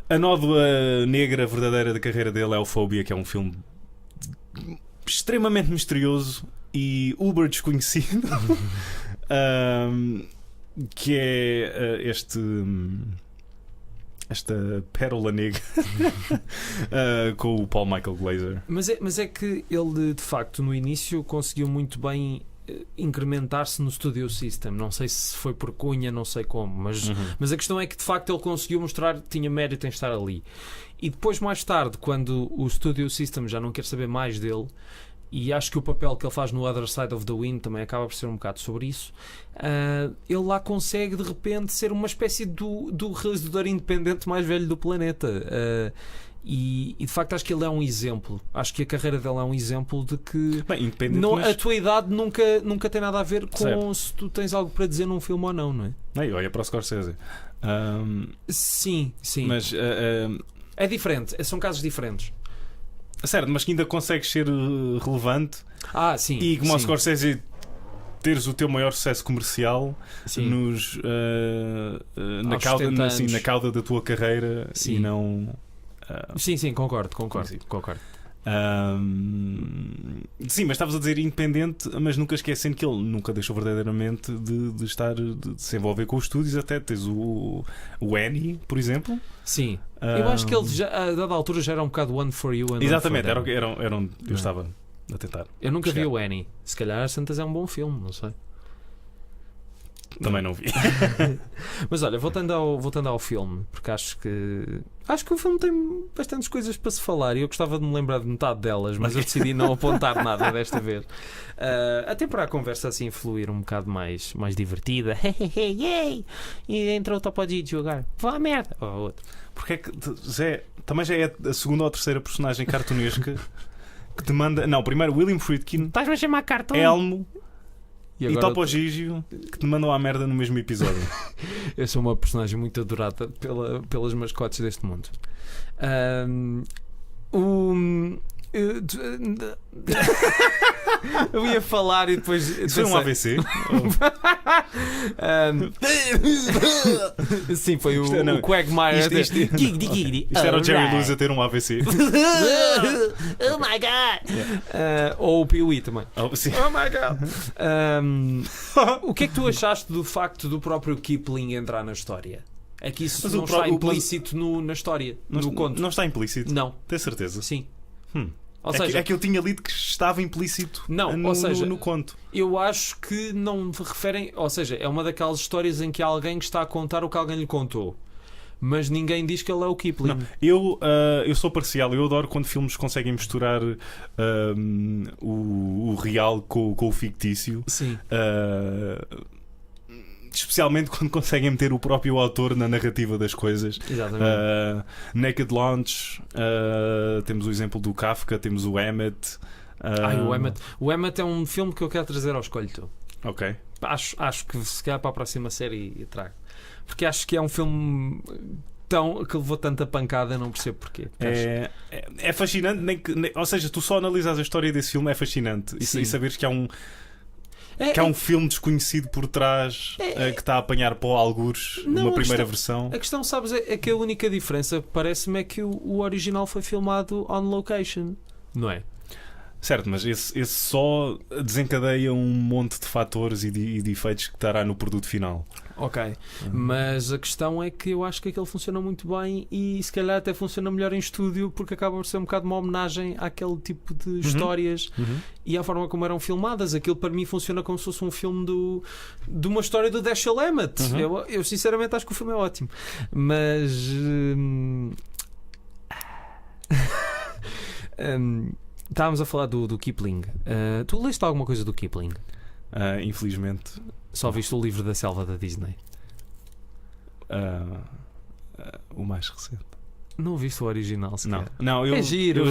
a nódoa negra verdadeira da carreira dele é o Phobia, que é um filme extremamente misterioso e uber desconhecido, que é esta pérola negra com o Paul Michael Glaser. Mas é que ele, de facto, no início conseguiu muito bem incrementar-se no Studio System. Não sei se foi por cunha, não sei como, mas a questão é que de facto ele conseguiu mostrar que tinha mérito em estar ali. E depois, mais tarde, quando o Studio System já não quer saber mais dele, e acho que o papel que ele faz no Other Side of the Wind também acaba por ser um bocado sobre isso, ele lá consegue de repente ser uma espécie do realizador independente mais velho do planeta. E de facto acho que ele é um exemplo. Acho que a carreira dele é um exemplo de que a tua idade nunca tem nada a ver com certo. Se tu tens algo para dizer num filme ou não, não é? Olha para o Scorsese. Sim. Mas é diferente, são casos diferentes. Certo, mas que ainda consegues ser relevante. Sim. E como o Scorsese, teres o teu maior sucesso comercial na cauda da tua carreira. Sim. E não. Sim, concordo. Sim, mas estavas a dizer independente, mas nunca esquecendo que ele nunca deixou verdadeiramente de se envolver com os estúdios. Até tens o Annie, por exemplo. Sim. Eu acho que ele já, a dada altura já era um bocado One for You and Exatamente, One for Them. era onde eu estava a tentar. Eu nunca vi chegar. o Annie. Se calhar Santas é um bom filme, não sei. Também não vi. Mas olha, voltando ao filme, porque acho que o filme tem bastantes coisas para se falar e eu gostava de me lembrar de metade delas, mas eu decidi não apontar nada desta vez. Até para a conversa assim fluir um bocado mais divertida. E entrou o Topo Gigi agora. Vá à merda. Ou outro. Porque é que também já é a segunda ou terceira personagem cartunesca que te manda. Não, primeiro William Friedkin, Estás-me a chamar cartão? Elmo e agora Topo Gigio que te mandam à merda no mesmo episódio. eu sou uma personagem muito adorada pelas mascotes deste mundo. Eu ia falar e depois Isso foi um AVC? Sim, foi o Não, Quagmire. Isto era o Jerry Lewis a ter um AVC. Oh my god! Ou o Pee-wee também. Sim. Oh my god! O que é que tu achaste do facto do próprio Kipling entrar na história? É que isso Mas não o está próprio- implícito na história, no conto. Não está implícito? Não, Tens certeza? sim. Hum. Ou seja, É que eu tinha lido que estava implícito Não, no, ou seja, no conto. eu acho que não referem. Ou seja, é uma daquelas histórias em que há alguém que está a contar o que alguém lhe contou, mas ninguém diz que ele é o Kipling. Não, eu sou parcial. Eu adoro quando filmes conseguem misturar o real com o fictício. Sim. Especialmente quando conseguem meter o próprio autor na narrativa das coisas. Exatamente. Naked Launch, temos o exemplo do Kafka, temos o Emmett. O Emmett é um filme que eu quero trazer ao Escolho Tu. Ok. Acho que se calhar para a próxima série trago. Porque acho que é um filme que levou tanta pancada, não percebo porquê. É fascinante, ou seja, tu só analisas a história desse filme, é fascinante. E saberes que há um filme desconhecido por trás que está a apanhar para o algures numa primeira versão. A questão, sabes, é que a única diferença, parece-me, é que o original foi filmado on location, não é? Certo, mas esse só desencadeia um monte de fatores e de efeitos que estará no produto final. Ok, mas a questão é que eu acho que aquele funciona muito bem e se calhar até funciona melhor em estúdio porque acaba por ser um bocado uma homenagem àquele tipo de histórias e à forma como eram filmadas. Aquilo para mim funciona como se fosse um filme de uma história do Dashiell Hammett. Eu sinceramente acho que o filme é ótimo, mas estávamos a falar do Kipling. Tu leste alguma coisa do Kipling? Infelizmente. Só viste o livro da selva da Disney? O mais recente. Não viste o original sequer? Não, É giro.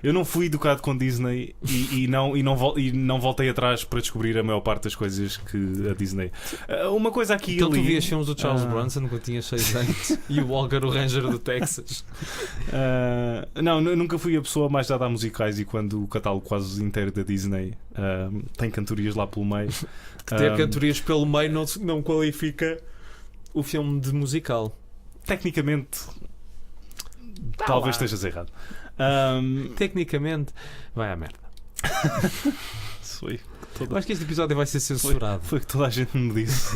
Eu não fui educado com Disney e não voltei atrás para descobrir a maior parte das coisas que a Disney. Uma coisa aqui Então ali. tu vias filmes do Charles Bronson quando tinha 6 anos e o Walker o Ranger do Texas? Não, nunca fui a pessoa mais dada a musicais e quando o catálogo quase inteiro da Disney tem cantorias lá pelo meio. Ter cantorias pelo meio não qualifica o filme de musical. Tecnicamente. Talvez estejas errado. Tecnicamente, vai à merda. Eu acho que este episódio vai ser censurado. Foi o que toda a gente me disse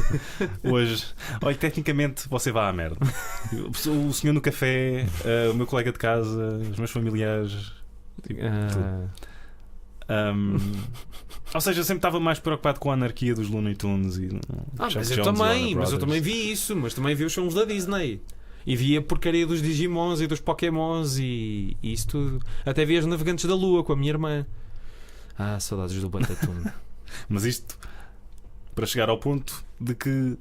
hoje. Olha, tecnicamente você vai à merda. O senhor no café, o meu colega de casa, os meus familiares. Ou seja, eu sempre estava mais preocupado com a anarquia dos Looney Tunes e mas eu também vi isso, mas também vi os filmes da Disney. E vi a porcaria dos Digimons e dos Pokémons e isso tudo. Até vi as Navegantes da Lua com a minha irmã. Saudades do Batatune. Mas isto para chegar ao ponto de que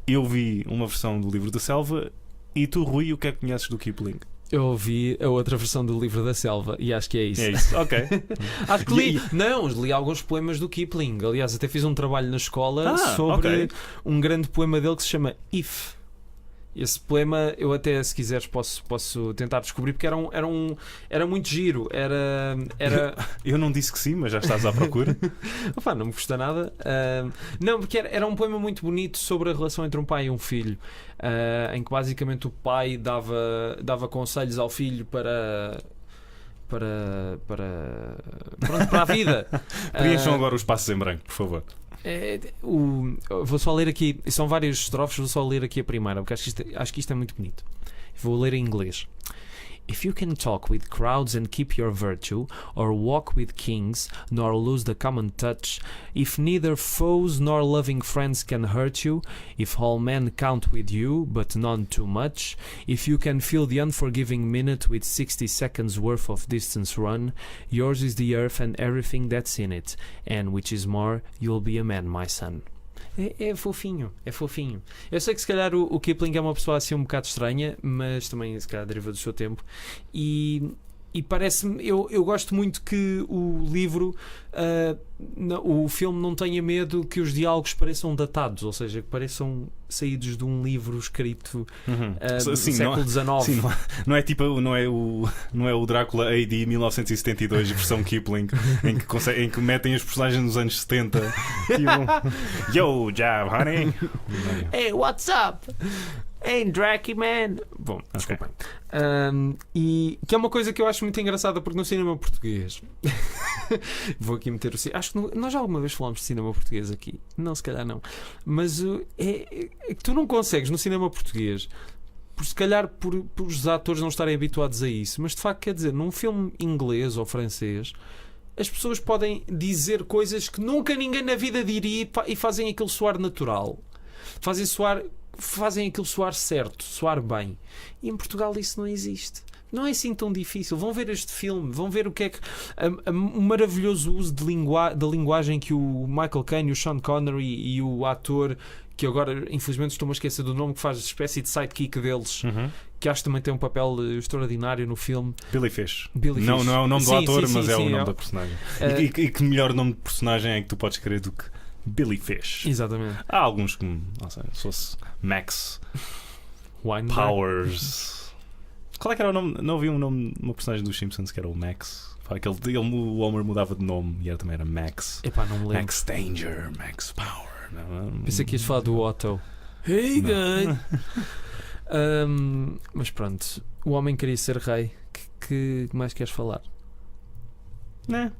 eu vi uma versão do Livro da Selva e tu, Rui, o que é que conheces do Kipling? Eu ouvi a outra versão do Livro da Selva e acho que é isso. É isso, ok. Acho que li alguns poemas do Kipling. Aliás, até fiz um trabalho na escola sobre um grande poema dele que se chama If. Esse poema eu até, se quiseres, posso tentar descobrir, porque era muito giro. Eu não disse que sim, mas já estás à procura. Opa, não me custa nada. Não, porque era um poema muito bonito sobre a relação entre um pai e um filho, em que basicamente o pai dava conselhos ao filho para a vida. Preencham agora os espaços em branco, por favor. Vou só ler aqui, são várias estrofes, vou só ler aqui a primeira, porque acho que isto é muito bonito. Vou ler em inglês. If you can talk with crowds and keep your virtue, or walk with kings, nor lose the common touch, if neither foes nor loving friends can hurt you, if all men count with you, but none too much, if you can fill the unforgiving minute with 60 seconds worth of distance run, yours is the earth and everything that's in it, and which is more, you'll be a man, my son. É fofinho, é fofinho. Eu sei que se calhar o Kipling é uma pessoa assim um bocado estranha, mas também se calhar deriva do seu tempo. E parece-me, eu gosto muito que o livro, o filme não tenha medo que os diálogos pareçam datados, ou seja, que pareçam saídos de um livro escrito do século XIX. Sim, não é tipo, não é o Drácula AD 1972 versão Kipling em que metem os personagens nos anos 70 e Yo, Jab, honey. Hey, what's up? Hey, Dracky, man. Bom, desculpem. E que é uma coisa que eu acho muito engraçada, porque no cinema português vou aqui meter o... Acho que nós já alguma vez falámos de cinema português aqui. Não, se calhar não. Mas é que tu não consegues no cinema português, se calhar por os atores não estarem habituados a isso, mas de facto, quer dizer, num filme inglês ou francês, as pessoas podem dizer coisas que nunca ninguém na vida diria e fazem aquilo soar natural. Fazem aquilo soar certo, soar bem. E em Portugal isso não existe. Não é assim tão difícil. Vão ver este filme, vão ver o que é que o maravilhoso uso da linguagem que o Michael Caine, o Sean Connery e o ator, que agora infelizmente estou-me a esquecer do nome, que faz espécie de sidekick deles, que acho que também tem um papel extraordinário no filme. Billy Fish. Não é o nome do ator, mas é o nome da personagem. E que melhor nome de personagem é que tu podes querer do que Billy Fish? Exatamente. Há alguns que, não sei, se fosse Max Powers. Qual é que era o nome? Não ouvi um nome de uma personagem dos Simpsons que era o Max. O Homer mudava de nome e também era Max. Epá, não me lembro. Max Danger, Max Power. Pensei que ias falar do Otto. Hey, guy! Mas pronto, o homem queria ser rei. Que mais queres falar? Né?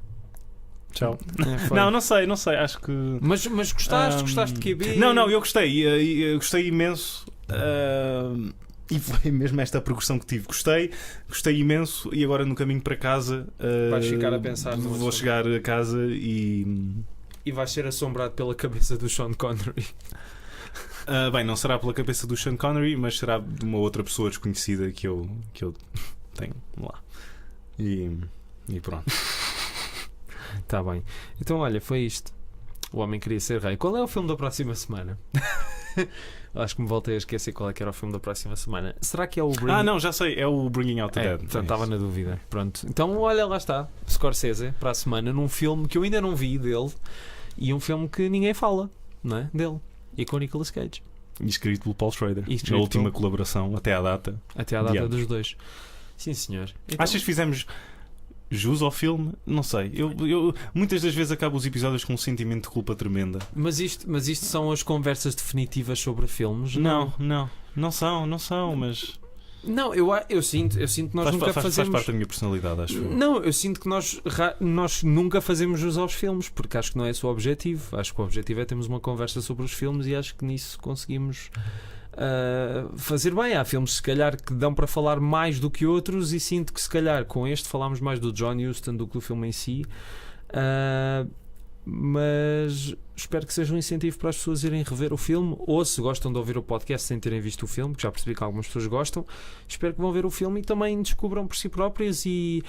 Tchau. Não sei, acho que. Mas gostaste de QB? Não, eu gostei imenso. E foi mesmo esta progressão que tive. Gostei imenso. E agora no caminho para casa vais ficar a pensar. Vou chegar a casa e vais ser assombrado pela cabeça do Sean Connery. Bem, não será pela cabeça do Sean Connery, mas será de uma outra pessoa desconhecida que eu tenho lá. E pronto. Tá bem. Então olha, foi isto. O homem queria ser rei. Qual é o filme da próxima semana? Acho que me voltei a esquecer qual é que era o filme da próxima semana. Será que é o não, já sei. É o Bringing Out the Dead. Portanto, estava na dúvida. Pronto. Então olha, lá está. Scorsese para a semana num filme que eu ainda não vi dele e um filme que ninguém fala, não é? Dele. E com o Nicolas Cage. E escrito pelo Paul Schrader. A última colaboração até à data. Dos dois. Sim, senhor. Então... Achas que fizemos jus ao filme? Não sei. Eu muitas das vezes acabo os episódios com um sentimento de culpa tremenda. Mas isto são as conversas definitivas sobre filmes? Não são, mas... Não, eu sinto que nós nunca fazemos... Faz parte da minha personalidade, acho. Não, eu sinto que nós nunca fazemos jus aos filmes, porque acho que não é esse o objetivo. Acho que o objetivo é termos uma conversa sobre os filmes e acho que nisso conseguimos fazer bem. Há filmes se calhar que dão para falar mais do que outros e sinto que se calhar com este falámos mais do John Huston do que do filme em si. Mas espero que seja um incentivo para as pessoas irem rever o filme, ou se gostam de ouvir o podcast sem terem visto o filme, que já percebi que algumas pessoas gostam, espero que vão ver o filme e também descubram por si próprias e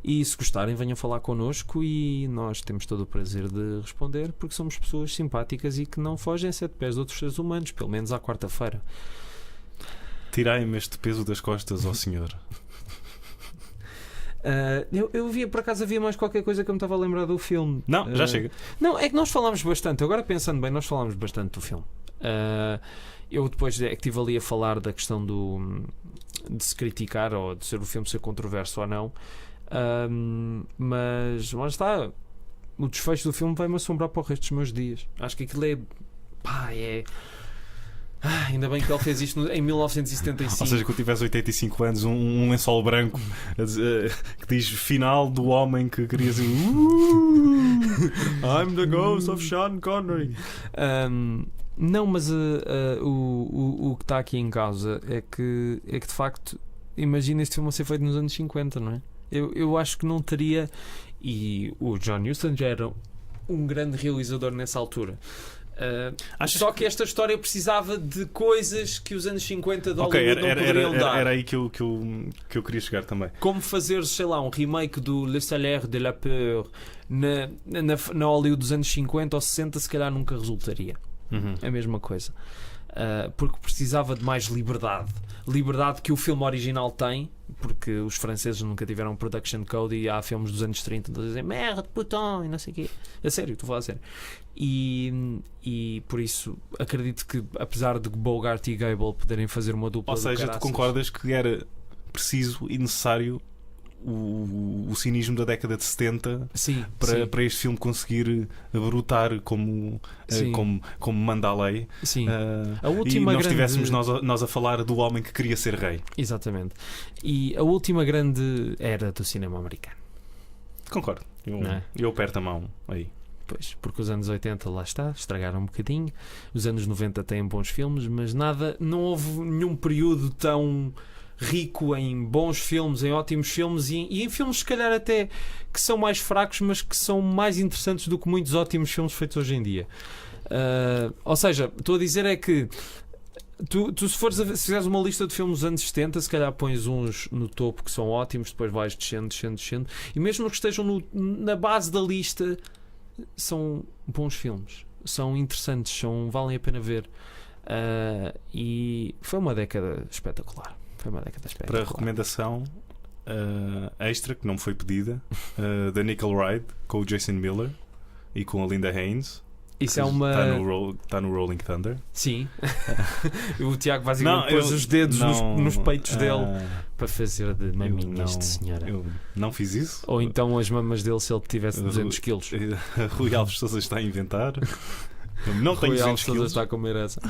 se gostarem venham falar connosco e nós temos todo o prazer de responder, porque somos pessoas simpáticas e que não fogem 7 pés de outros seres humanos, pelo menos à quarta-feira. Tirai-me este peso das costas, ó senhor. Eu via, por acaso havia mais qualquer coisa que eu me estava a lembrar do filme. Não, já chega. Não, é que nós falámos bastante. Agora pensando bem, nós falámos bastante do filme. Eu depois é que estive ali a falar da questão de se criticar ou de ser o filme ser controverso ou não. Mas lá está. O desfecho do filme vai-me assombrar para o resto dos meus dias. Acho que aquilo é Ainda bem que ele fez isto em 1975. Ou seja, quando tivesse 85 anos, um lençol branco que diz final do homem que queria ser I'm the ghost of Sean Connery. Não, mas o que está aqui em causa é que de facto, imagina este filme a ser feito nos anos 50, não é? Eu acho que não teria. E o John Huston já era um grande realizador nessa altura. Só que esta história precisava de coisas que os anos 50 de Hollywood não poderiam dar. Era aí que eu queria chegar também. Como fazer, sei lá, um remake do Le Salaire de la Peur na Hollywood dos anos 50 ou 60, se calhar nunca resultaria. A mesma coisa. Porque precisava de mais liberdade. Liberdade que o filme original tem, porque os franceses nunca tiveram production code e há filmes dos anos 30 que dizem merde, putain, e não sei o quê. A sério, estou a falar a sério. E por isso acredito que, apesar de Bogart e Gable poderem fazer uma dupla, ou seja, tu concordas que era preciso e necessário o cinismo da década de 70 para este filme conseguir brotar como manda a lei. Sim. A última e não estivéssemos nós a falar do homem que queria ser rei. Exatamente. E a última grande era do cinema americano. Concordo. Eu aperto a mão aí. Pois, porque os anos 80 lá está, estragaram um bocadinho. Os anos 90 têm bons filmes, mas não houve nenhum período tão rico em bons filmes, em ótimos filmes e em filmes se calhar até que são mais fracos, mas que são mais interessantes do que muitos ótimos filmes feitos hoje em dia. Ou seja, estou a dizer é que tu se fizeres uma lista de filmes dos anos 70, se calhar pões uns no topo que são ótimos, depois vais descendo, e mesmo os que estejam na base da lista são bons filmes, são interessantes, valem a pena ver. E foi uma década espetacular. Para a recomendação extra, que não me foi pedida, da Nickel Ride com o Jason Miller e com a Linda Haynes. Isso é uma. Está no Rolling Thunder. Sim. O Tiago basicamente pôs os dedos nos peitos dele para fazer de maminhas de senhora. Eu não fiz isso. Ou então as mamas dele se ele tivesse 200 quilos. Rui Alves Sousa está a inventar. Eu não tenho 200 quilos. Está a comer essa.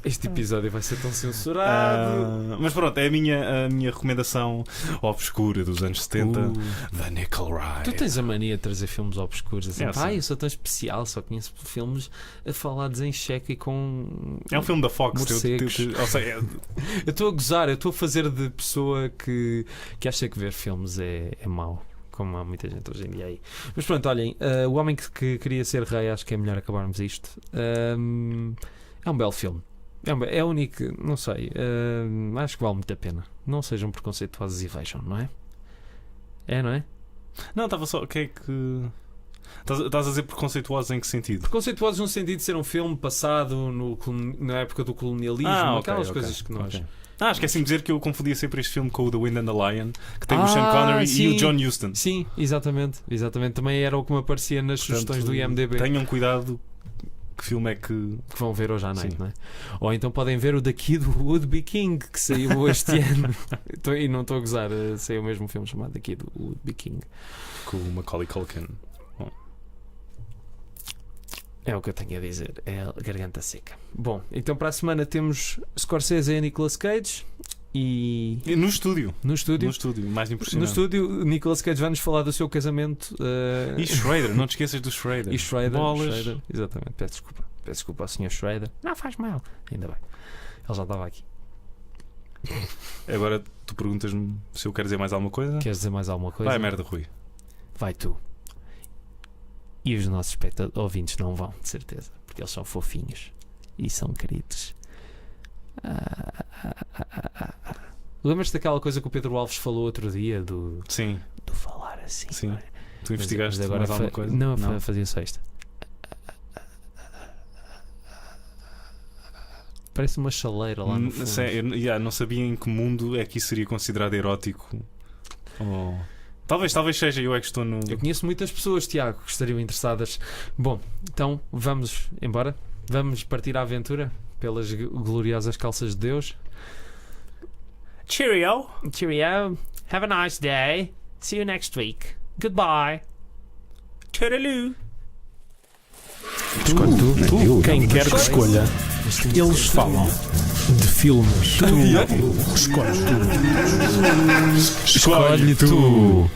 Este episódio vai ser tão censurado. Mas pronto, é a minha recomendação obscura dos anos 70, The Nickel Ride. Tu tens a mania de trazer filmes obscuros assim. Eu sou tão especial, só conheço filmes falados em cheque e com. É um filme da Fox. Eu estou a gozar, eu estou a fazer de pessoa que acha que ver filmes é mau, como há muita gente hoje em dia aí. Mas pronto, olhem, O Homem que Queria Ser Rei, acho que é melhor acabarmos isto. É um belo filme. É único, não sei. Acho que vale muito a pena. Não sejam preconceituosos e vejam, não é? Não é? Não, estava só. O que é que. Estás a dizer preconceituosos em que sentido? Preconceituosos no sentido de ser um filme passado na época do colonialismo, aquelas coisas que nós. Esqueci-me de dizer que eu confundia sempre este filme com o The Wind and the Lion, que tem o Sean Connery e o John Huston. Sim, exatamente. Também era o que me aparecia nas sugestões do IMDb. Tenham cuidado. Que filme é que vão ver hoje à noite, não é? Ou então podem ver o daqui do Would Be King, que saiu este ano. E não estou a gozar, saiu o mesmo filme chamado daqui do Would Be King, com o Macaulay Culkin. É o que eu tenho a dizer, é a garganta seca. Bom, então para a semana temos Scorsese e Nicolas Cage. E no estúdio, mais impressionante. No estúdio, Nicolas Cage vai nos falar do seu casamento. E Schrader, não te esqueças do Schrader. E Schrader, exatamente. Peço desculpa ao Sr. Schrader. Não faz mal. Ainda bem. Ele já estava aqui. Agora tu perguntas-me se eu quero dizer mais alguma coisa. Queres dizer mais alguma coisa? Vai merda, Rui. Vai tu. E os nossos ouvintes não vão, de certeza, porque eles são fofinhos e são queridos. Lembras-te daquela coisa que o Pedro Alves falou outro dia do falar assim? Sim. É? Tu investigaste agora mais alguma coisa? Não, fazia só isto. Parece uma chaleira lá no fundo. Eu não sabia em que mundo é que isso seria considerado erótico. Talvez seja eu é que estou no. Eu conheço muitas pessoas, Tiago, que estariam interessadas. Bom, então vamos embora. Vamos partir à aventura pelas gloriosas calças de Deus. Cheerio. Have a nice day. See you next week. Goodbye. Toodaloo. Tu, quem quer que escolha. Eles falam de filmes. Tu escolhes tu. Escolhe tu.